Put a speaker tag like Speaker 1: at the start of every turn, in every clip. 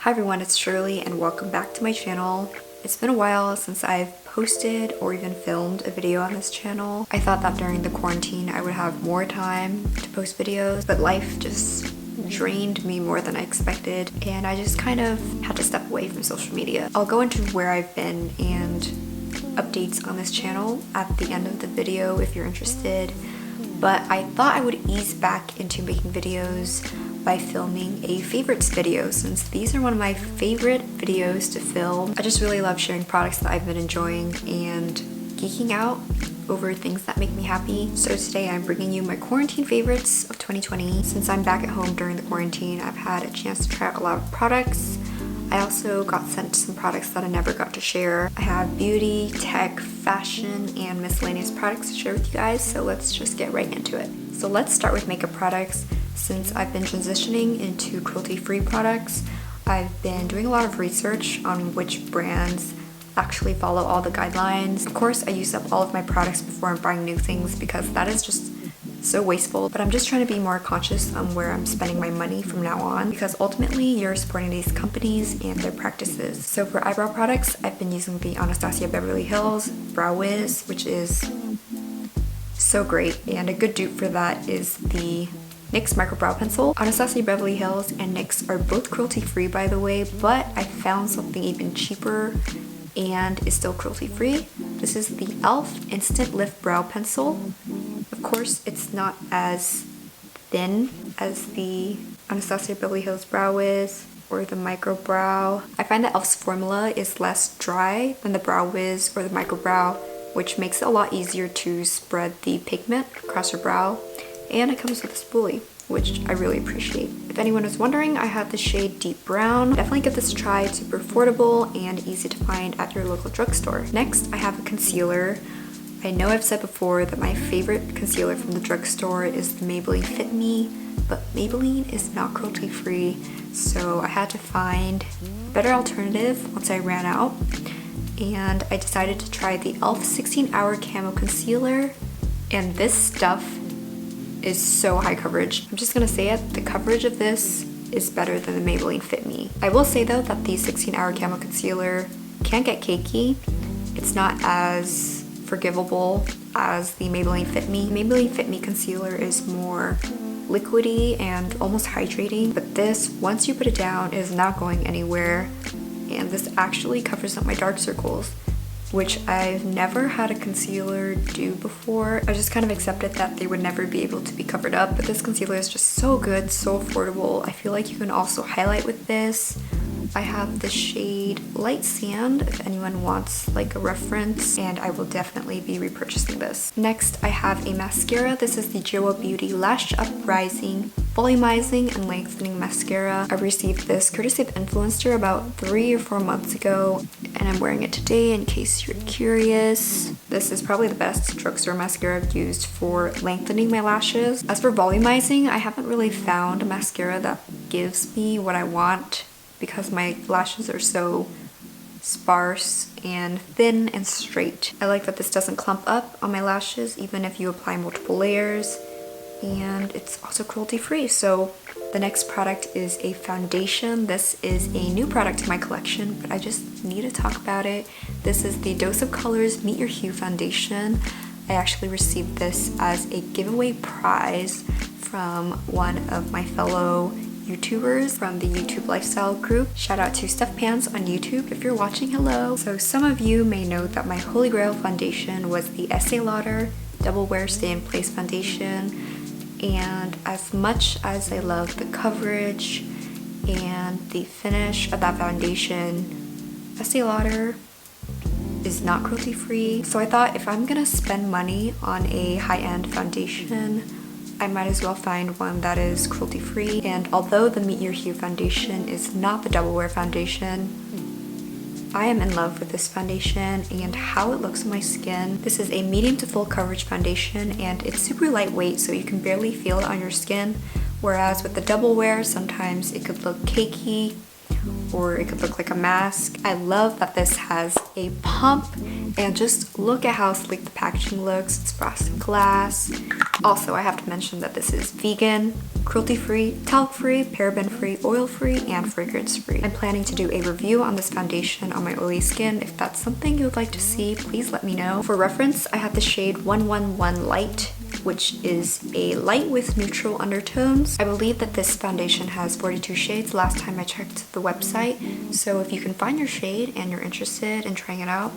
Speaker 1: Hi everyone, it's Shirley and welcome back to my channel. It's been a while since I've posted or even filmed a video on this channel. I thought that during the quarantine I would have more time to post videos, but life just drained me more than I expected and I just kind of had to step away from social media. I'll go into where I've been and updates on this channel at the end of the video if you're interested, but I thought I would ease back into making videos by filming a favorites video, since these are one of my favorite videos to film. I just really love sharing products that I've been enjoying and geeking out over things that make me happy. So today I'm bringing you my quarantine favorites of 2020. Since I'm back at home during the quarantine, I've had a chance to try out a lot of products. I also got sent some products that I never got to share. I have beauty, tech, fashion, and miscellaneous products to share with you guys, so let's just get right into it. So let's start with makeup products. Since I've been transitioning into cruelty-free products, I've been doing a lot of research on which brands actually follow all the guidelines. Of course, I use up all of my products before I'm buying new things because that is just so wasteful, but I'm just trying to be more conscious on where I'm spending my money from now on, because ultimately you're supporting these companies and their practices. So for eyebrow products, I've been using the Anastasia Beverly Hills Brow Wiz, which is so great, and a good dupe for that is the NYX Micro Brow Pencil. Anastasia Beverly Hills and NYX are both cruelty-free, by the way, but I found something even cheaper and is still cruelty-free. This is the e.l.f. Instant Lift Brow Pencil. Of course, it's not as thin as the Anastasia Beverly Hills Brow Wiz or the Micro Brow. I find that e.l.f.'s formula is less dry than the Brow Wiz or the Micro Brow, which makes it a lot easier to spread the pigment across your brow. And it comes with a spoolie, which I really appreciate. If anyone is wondering, I have the shade Deep Brown. Definitely give this a try. It's super affordable and easy to find at your local drugstore. Next, I have a concealer. I know I've said before that my favorite concealer from the drugstore is the Maybelline Fit Me, but Maybelline is not cruelty-free, so I had to find a better alternative once I ran out. And I decided to try the e.l.f. 16-Hour Camo Concealer, and this stuff is so high coverage. I'm just gonna say it, the coverage of this is better than the Maybelline Fit Me. I will say though that the 16-Hour Camo Concealer can get cakey. It's not as forgivable as the Maybelline Fit Me. Maybelline Fit Me concealer is more liquidy and almost hydrating, but this, once you put it down, is not going anywhere, and this actually covers up my dark circles, which I've never had a concealer do before. I just kind of accepted that they would never be able to be covered up, but this concealer is just so good, so affordable. I feel like you can also highlight with this. I have the shade Light Sand if anyone wants like a reference, and I will definitely be repurchasing this. Next, I have a mascara. This is the JoWa Beauty Lash Up Rising Volumizing and Lengthening Mascara. I received this courtesy of Influencer about 3 or 4 months ago, and I'm wearing it today in case you're curious. This is probably the best drugstore mascara I've used for lengthening my lashes. As for volumizing, I haven't really found a mascara that gives me what I want, because my lashes are so sparse and thin and straight. I like that this doesn't clump up on my lashes even if you apply multiple layers, and it's also cruelty-free. So the next product is a foundation. This is a new product in my collection, but I just need to talk about it. This is the Dose of Colors Meet Your Hue Foundation. I actually received this as a giveaway prize from one of my fellow YouTubers from the YouTube lifestyle group. Shout out to Steph Pans on YouTube if you're watching, hello. So some of you may know that my holy grail foundation was the Estee Lauder Double Wear Stay in Place foundation, and as much as I love the coverage and the finish of that foundation, Estee Lauder is not cruelty free. So I thought if I'm gonna spend money on a high-end foundation, I might as well find one that is cruelty-free. And although the Meet Your Hue foundation is not the Double Wear foundation, I am in love with this foundation and how it looks on my skin. This is a medium to full coverage foundation, and it's super lightweight, so you can barely feel it on your skin. Whereas with the Double Wear, sometimes it could look cakey or it could look like a mask. I love that this has a pump And just look at how sleek the packaging looks. It's frosted glass. Also, I have to mention that this is vegan, cruelty-free, talc-free, paraben-free, oil-free, and fragrance-free. I'm planning to do a review on this foundation on my oily skin. If that's something you would like to see, please let me know. For reference, I have the shade 111 Light, which is a light with neutral undertones. I believe that this foundation has 42 shades last time I checked the website, so if you can find your shade and you're interested in trying it out,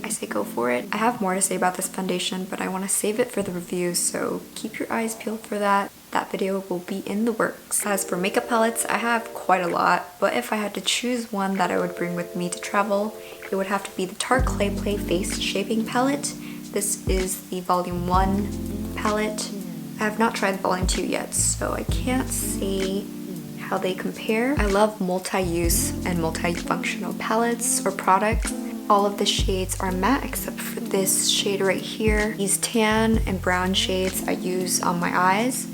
Speaker 1: I say go for it. I have more to say about this foundation, but I want to save it for the review, so keep your eyes peeled for that. That video will be in the works. As for makeup palettes, I have quite a lot, but if I had to choose one that I would bring with me to travel, it would have to be the Tarte Clay Play Face Shaping Palette. This is the Volume 1 palette. I have not tried the Volume 2 yet, so I can't see how they compare. I love multi-use and multi-functional palettes or products. All of the shades are matte except for this shade right here. These tan and brown shades I use on my eyes,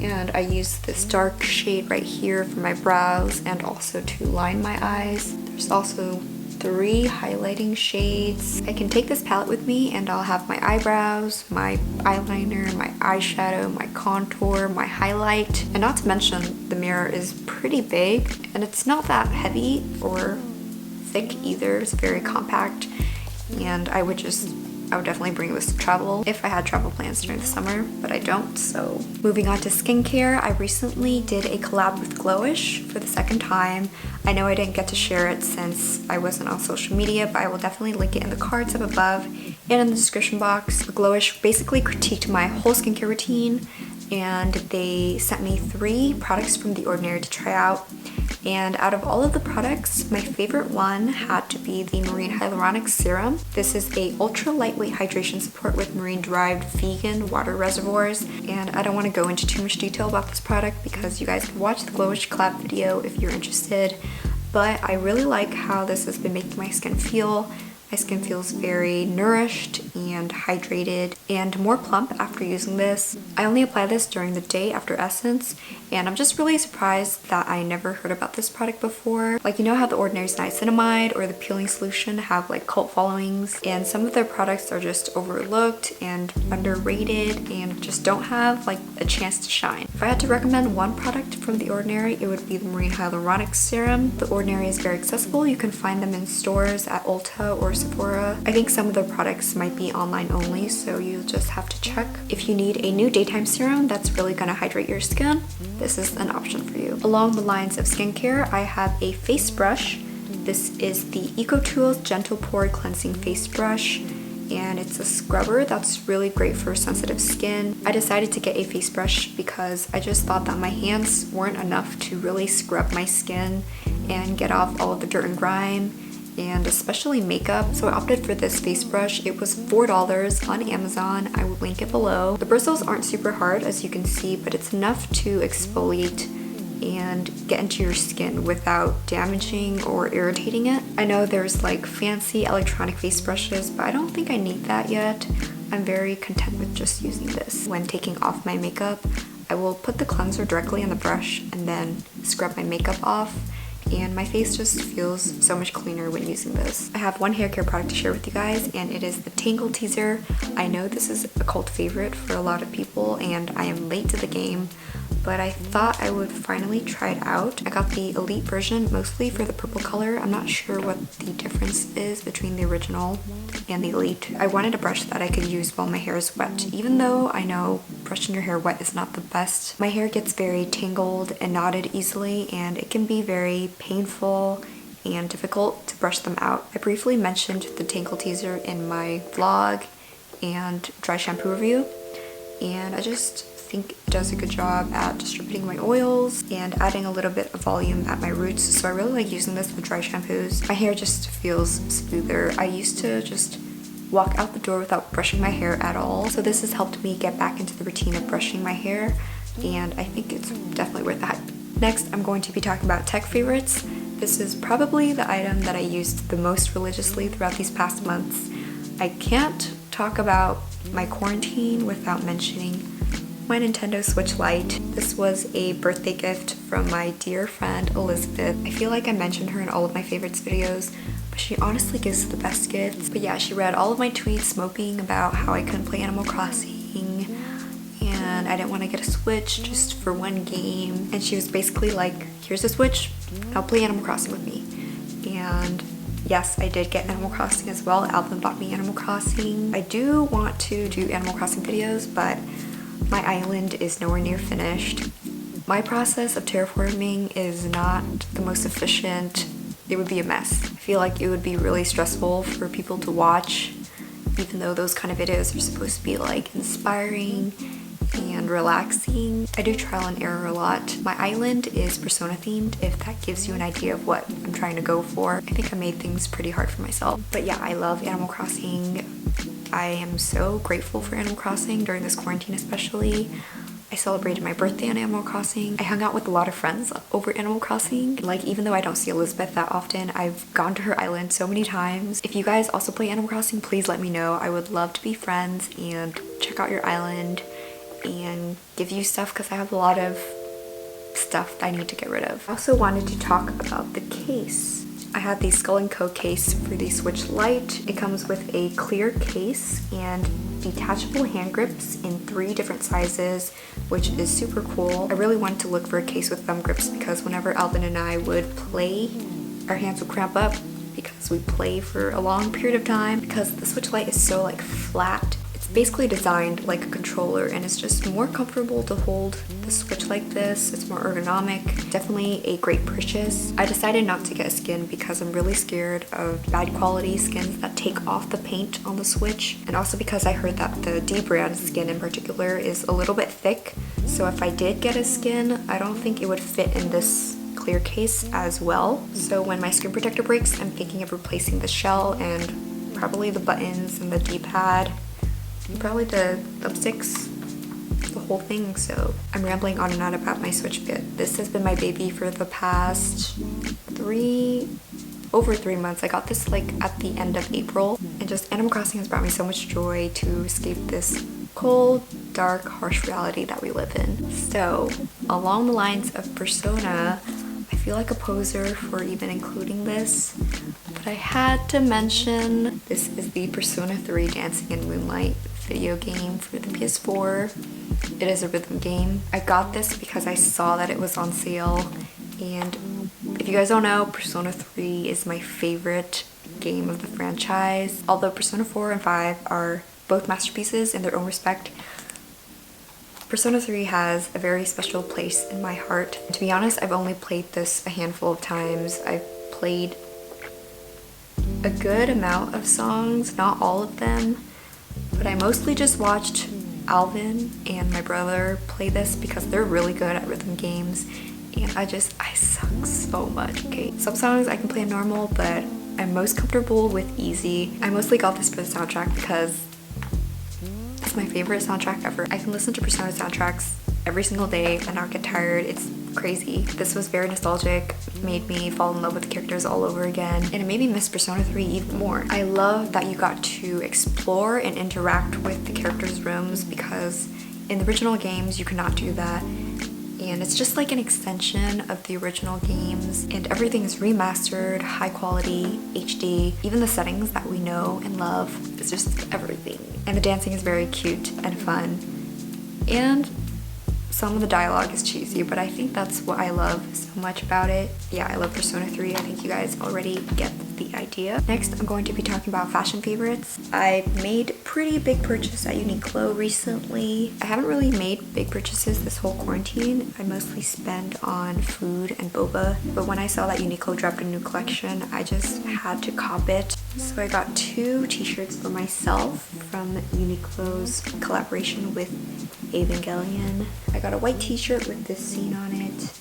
Speaker 1: and I use this dark shade right here for my brows and also to line my eyes. There's also 3 highlighting shades. I can take this palette with me and I'll have my eyebrows, my eyeliner, my eyeshadow, my contour, my highlight. And not to mention, the mirror is pretty big and it's not that heavy or thick either. It's very compact, and I would definitely bring this to travel if I had travel plans during the summer, but I don't. So moving on to skincare, I recently did a collab with Glowish for the second time. I know I didn't get to share it since I wasn't on social media, but I will definitely link it in the cards up above and in the description box. Glowish basically critiqued my whole skincare routine, and they sent me 3 products from The Ordinary to try out. And out of all of the products, my favorite one had to be the Marine Hyaluronic Serum. This is a ultra lightweight hydration support with marine-derived vegan water reservoirs. And I don't want to go into too much detail about this product because you guys can watch the Glowish collab video if you're interested. But I really like how this has been making my skin feel. My skin feels very nourished and hydrated and more plump after using this. I only apply this during the day after Essence, and I'm just really surprised that I never heard about this product before. Like, you know how The Ordinary's Niacinamide or the Peeling Solution have like cult followings, and some of their products are just overlooked and underrated and just don't have like a chance to shine. If I had to recommend one product from The Ordinary, it would be the Marine Hyaluronic Serum. The Ordinary is very accessible. You can find them in stores at Ulta or Sephora. I think some of their products might be online only, so you just have to check. If you need a new daytime serum that's really gonna hydrate your skin, this is an option for you. Along the lines of skincare, I have a face brush. This is the EcoTools Gentle Pore Cleansing Face Brush, and it's a scrubber that's really great for sensitive skin. I decided to get a face brush because I just thought that my hands weren't enough to really scrub my skin and get off all of the dirt and grime, and especially makeup, so I opted for this face brush. It was $4 on Amazon. I will link it below. The bristles aren't super hard, as you can see, but it's enough to exfoliate and get into your skin without damaging or irritating it. I know there's like fancy electronic face brushes, but I don't think I need that yet. I'm very content with just using this. When taking off my makeup, I will put the cleanser directly on the brush and then scrub my makeup off, and my face just feels so much cleaner when using this. I have one hair care product to share with you guys, and it is the Tangle Teaser. I know this is a cult favorite for a lot of people, and I am late to the game, but I thought I would finally try it out. I got the Elite version mostly for the purple color. I'm not sure what the difference is between the original and the Elite. I wanted a brush that I could use while my hair is wet, even though I know brushing your hair wet is not the best. My hair gets very tangled and knotted easily, and it can be very painful and difficult to brush them out. I briefly mentioned the Tangle Teaser in my vlog and dry shampoo review, and I just think it does a good job at distributing my oils and adding a little bit of volume at my roots, so I really like using this with dry shampoos. My hair just feels smoother. I used to just walk out the door without brushing my hair at all, so this has helped me get back into the routine of brushing my hair, and I think it's definitely worth the hype. Next, I'm going to be talking about tech favorites. This is probably the item that I used the most religiously throughout these past months. I can't talk about my quarantine without mentioning my Nintendo Switch Lite. This was a birthday gift from my dear friend Elizabeth. I feel like I mentioned her in all of my favorites videos, She honestly gives the best gifts. But yeah, she read all of my tweets moping about how I couldn't play Animal Crossing and I didn't want to get a Switch just for one game. And she was basically like, here's a Switch, now play Animal Crossing with me. And yes, I did get Animal Crossing as well. Alvin bought me Animal Crossing. I do want to do Animal Crossing videos, but my island is nowhere near finished. My process of terraforming is not the most efficient. It would be a mess. I feel like it would be really stressful for people to watch, even though those kind of videos are supposed to be like inspiring and relaxing. I do trial and error a lot. My island is Persona themed, if that gives you an idea of what I'm trying to go for. I think I made things pretty hard for myself. But yeah, I love Animal Crossing. I am so grateful for Animal Crossing during this quarantine especially. I celebrated my birthday on Animal Crossing. I hung out with a lot of friends over Animal Crossing. Like, even though I don't see Elizabeth that often, I've gone to her island so many times. If you guys also play Animal Crossing, please let me know. I would love to be friends and check out your island and give you stuff because I have a lot of stuff that I need to get rid of. I also wanted to talk about the case. I had the Skull & Co case for the Switch Lite. It comes with a clear case and detachable hand grips in 3 different sizes, which is super cool. I really wanted to look for a case with thumb grips because whenever Alvin and I would play, our hands would cramp up because we play for a long period of time. Because the Switch Lite is so like flat, it's basically designed like a controller and it's just more comfortable to hold the Switch like this. It's more ergonomic. Definitely a great purchase. I decided not to get a skin because I'm really scared of bad quality skins that take off the paint on the Switch, and also because I heard that the D brand skin in particular is a little bit thick, so if I did get a skin, I don't think it would fit in this clear case as well. So when my screen protector breaks, I'm thinking of replacing the shell and probably the buttons and the D-pad, and probably the thumbsticks, the whole thing. So I'm rambling on and on about my Switch bit. This has been my baby for the past over 3 months. I got this like at the end of April, and just Animal Crossing has brought me so much joy to escape this cold, dark, harsh reality that we live in. So along the lines of Persona, I feel like a poser for even including this, but I had to mention this is the Persona 3 Dancing in Moonlight video game for the PS4. It is a rhythm game. I got this because I saw that it was on sale, and if you guys don't know, Persona 3 is my favorite game of the franchise. Although Persona 4 and 5 are both masterpieces in their own respect, Persona 3 has a very special place in my heart. And to be honest, I've only played this a handful of times. I've played a good amount of songs, not all of them, but I mostly just watched Alvin and my brother play this because they're really good at rhythm games, and I suck so much, okay? Some songs I can play normal, but I'm most comfortable with easy. I mostly got this for the soundtrack because it's my favorite soundtrack ever. I can listen to Persona soundtracks every single day and not get tired. It's crazy. This was very nostalgic, made me fall in love with the characters all over again, and it made me miss Persona 3 even more. I love that you got to explore and interact with the characters' rooms because in the original games you could not do that, and it's just like an extension of the original games, and everything is remastered, high quality, HD, even the settings that we know and love. It's just everything. And the dancing is very cute and fun, and some of the dialogue is cheesy, but I think that's what I love so much about it. Yeah, I love Persona 3. I think you guys already get the idea. Next, I'm going to be talking about fashion favorites. I made pretty big purchase at Uniqlo recently. I haven't really made big purchases this whole quarantine. I mostly spend on food and boba, but when I saw that Uniqlo dropped a new collection, I just had to cop it. So I got 2 t-shirts for myself from Uniqlo's collaboration with Evangelion. I got a white t-shirt with this scene on it.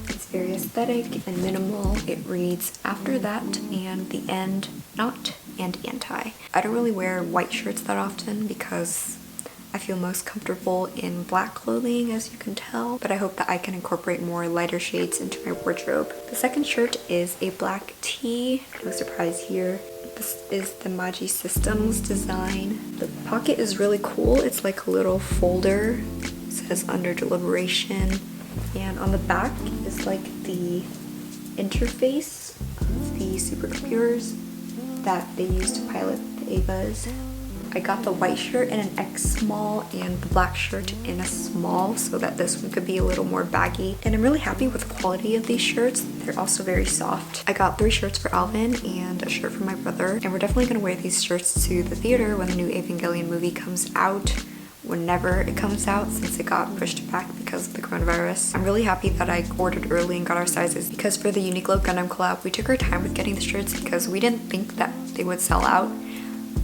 Speaker 1: It's very aesthetic and minimal. It reads "After that and the end, not and anti." I don't really wear white shirts that often because I feel most comfortable in black clothing, as you can tell, but I hope that I can incorporate more lighter shades into my wardrobe. The second shirt is a black tee. No surprise here. This is the Magi Systems design. The pocket is really cool. It's like a little folder. It says "Under Deliberation." And on the back is like the interface supercomputers that they use to pilot the Avas. I got the white shirt in an X small and the black shirt in a small so that this one could be a little more baggy. And I'm really happy with the quality of these shirts. They're also very soft. I got 3 shirts for Alvin and a shirt for my brother. And we're definitely gonna wear these shirts to the theater when the new Evangelion movie comes out. Whenever it comes out, since it got pushed back because of the coronavirus. I'm really happy that I ordered early and got our sizes because for the Uniqlo Gundam collab, we took our time with getting the shirts because we didn't think that they would sell out.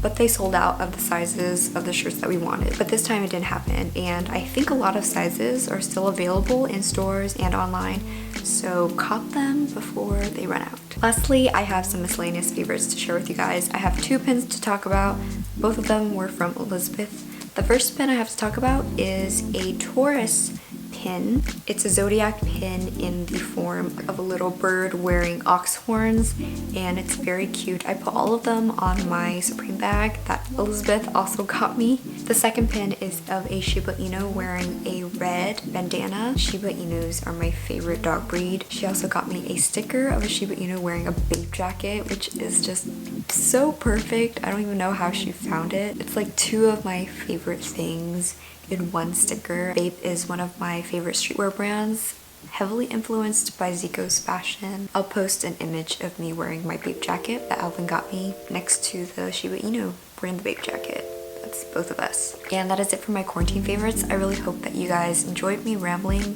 Speaker 1: But they sold out of the sizes of the shirts that we wanted. But this time it didn't happen, and I think a lot of sizes are still available in stores and online, so cop them before they run out. Lastly, I have some miscellaneous favorites to share with you guys. I have 2 pins to talk about. Both of them were from Elizabeth. The first pin I have to talk about is a Taurus pin. It's a zodiac pin in the form of a little bird wearing ox horns, and it's very cute. I put all of them on my Supreme bag that Elizabeth also got me. The second pin is of a Shiba Inu wearing a red bandana. Shiba Inus are my favorite dog breed. She also got me a sticker of a Shiba Inu wearing a babe jacket, which is just so perfect. I don't even know how she found it. It's like 2 of my favorite things in one sticker. Babe is one of my favorite streetwear brands, heavily influenced by Zico's fashion. I'll post an image of me wearing my Babe jacket that Alvin got me next to the Shiba Inu wearing the Babe jacket. That's both of us. And that is it for my quarantine favorites. I really hope that you guys enjoyed me rambling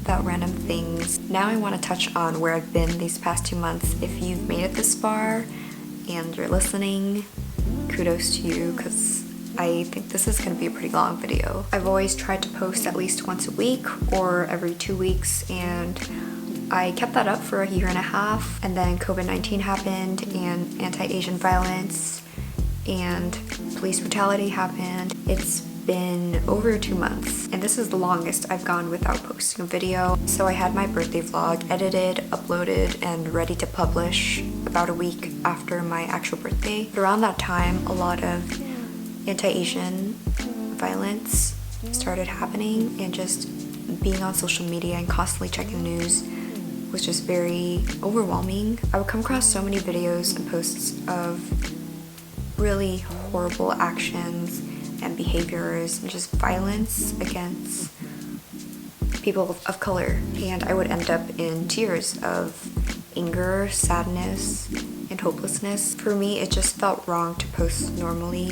Speaker 1: about random things. Now I want to touch on where I've been these past 2 months. If you've made it this far and you're listening, kudos to you, because I think this is going to be a pretty long video. I've always tried to post at least once a week or every 2 weeks, and I kept that up for a year and a half, and then COVID-19 happened and anti-Asian violence and police brutality happened. It's been over 2 months, and this is the longest I've gone without posting a video. So I had my birthday vlog edited, uploaded, and ready to publish about a week after my actual birthday. But around that time, a lot of anti-Asian violence started happening, and just being on social media and constantly checking the news was just very overwhelming. I would come across so many videos and posts of really horrible actions and behaviors and just violence against people of color, and I would end up in tears of anger, sadness, and hopelessness. For me, it just felt wrong to post normally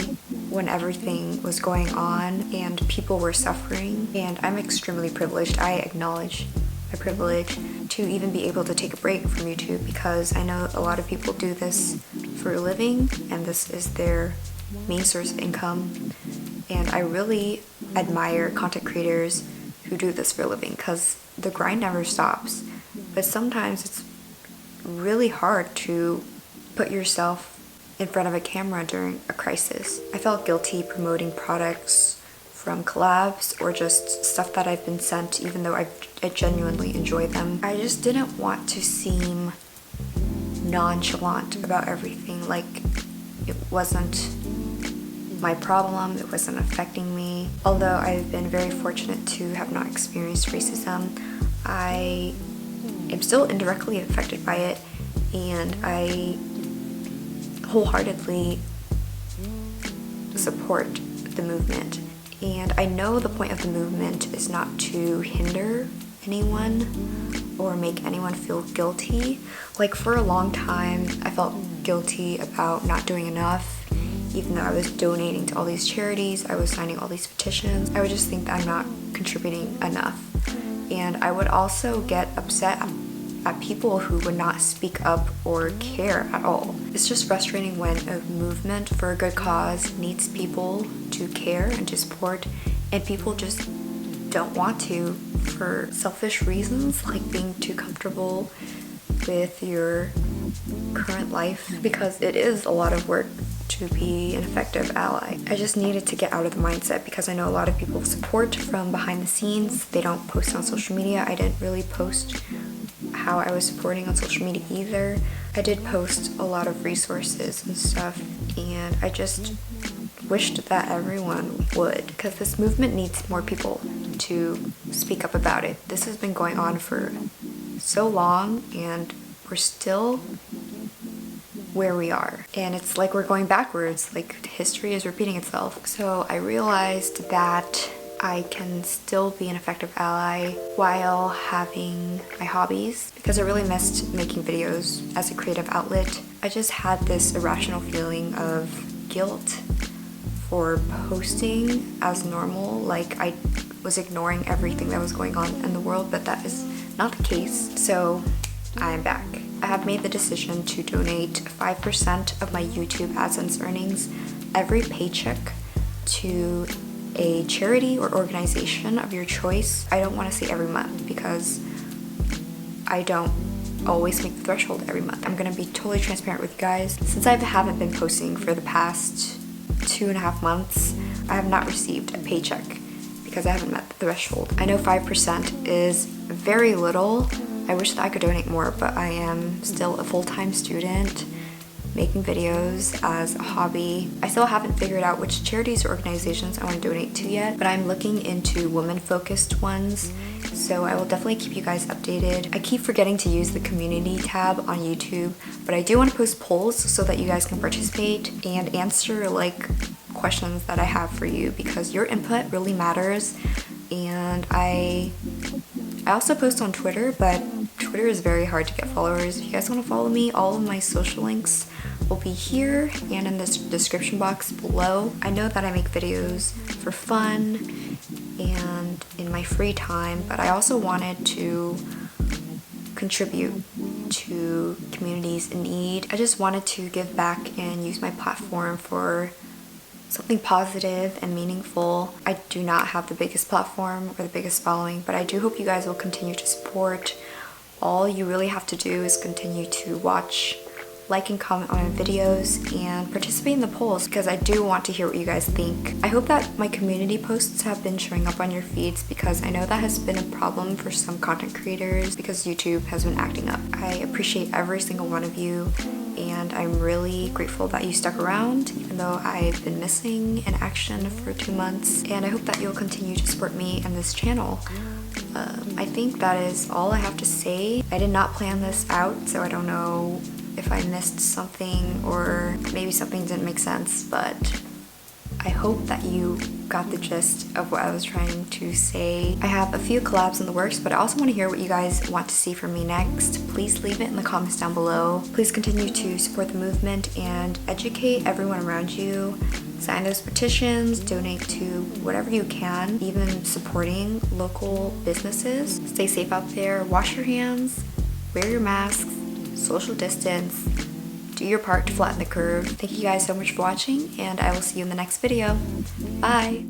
Speaker 1: when everything was going on and people were suffering. And I'm extremely privileged. I acknowledge my privilege to even be able to take a break from YouTube, because I know a lot of people do this for a living and this is their main source of income. And I really admire content creators who do this for a living, because the grind never stops. But sometimes it's really hard to put yourself in front of a camera during a crisis. I felt guilty promoting products from collabs or just stuff that I've been sent, even though I genuinely enjoy them. I just didn't want to seem nonchalant about everything, like it wasn't my problem, it wasn't affecting me. Although I've been very fortunate to have not experienced racism, I am still indirectly affected by it, and I wholeheartedly support the movement. And I know the point of the movement is not to hinder anyone or make anyone feel guilty. Like, for a long time, I felt guilty about not doing enough. Even though I was donating to all these charities, I was signing all these petitions, I would just think that I'm not contributing enough. And I would also get upset at people who would not speak up or care at all. It's just frustrating when a movement for a good cause needs people to care and to support, and people just don't want to for selfish reasons, like being too comfortable with your current life, because it is a lot of work to be an effective ally. I just needed to get out of the mindset, because I know a lot of people support from behind the scenes. They don't post on social media. I didn't really post how I was supporting on social media either. I did post a lot of resources and stuff, and I just wished that everyone would, because this movement needs more people to speak up about it. This has been going on for so long, and we're still where we are. And it's like we're going backwards, like history is repeating itself. So I realized that I can still be an effective ally while having my hobbies, because I really missed making videos as a creative outlet. I just had this irrational feeling of guilt for posting as normal, like I was ignoring everything that was going on in the world, but that is not the case. So I am back. I have made the decision to donate 5% of my YouTube AdSense earnings every paycheck to a charity or organization of your choice. I don't want to say every month because I don't always make the threshold every month. I'm gonna be totally transparent with you guys. Since I haven't been posting for the past 2.5 months, I have not received a paycheck because I haven't met the threshold. I know 5% is very little. I wish that I could donate more, but I am still a full-time student making videos as a hobby. I still haven't figured out which charities or organizations I want to donate to yet, but I'm looking into women-focused ones, so I will definitely keep you guys updated. I keep forgetting to use the community tab on YouTube, but I do want to post polls so that you guys can participate and answer like questions that I have for you, because your input really matters. And I also post on Twitter, but Twitter is very hard to get followers. If you guys want to follow me, all of my social links will be here and in this description box below. I know that I make videos for fun and in my free time, but I also wanted to contribute to communities in need. I just wanted to give back and use my platform for something positive and meaningful. I do not have the biggest platform or the biggest following, but I do hope you guys will continue to support. All you really have to do is continue to watch, like and comment on my videos, and participate in the polls, because I do want to hear what you guys think. I hope that my community posts have been showing up on your feeds, because I know that has been a problem for some content creators because YouTube has been acting up. I appreciate every single one of you, and I'm really grateful that you stuck around even though I've been missing in action for 2 months, and I hope that you'll continue to support me and this channel. I think that is all I have to say. I did not plan this out, so I don't know if I missed something or maybe something didn't make sense, but I hope that you got the gist of what I was trying to say. I have a few collabs in the works, but I also want to hear what you guys want to see from me next. Please leave it in the comments down below. Please continue to support the movement and educate everyone around you. Sign those petitions, donate to whatever you can, even supporting local businesses. Stay safe out there, wash your hands, wear your masks, social distance, do your part to flatten the curve. Thank you guys so much for watching, and I will see you in the next video. Bye!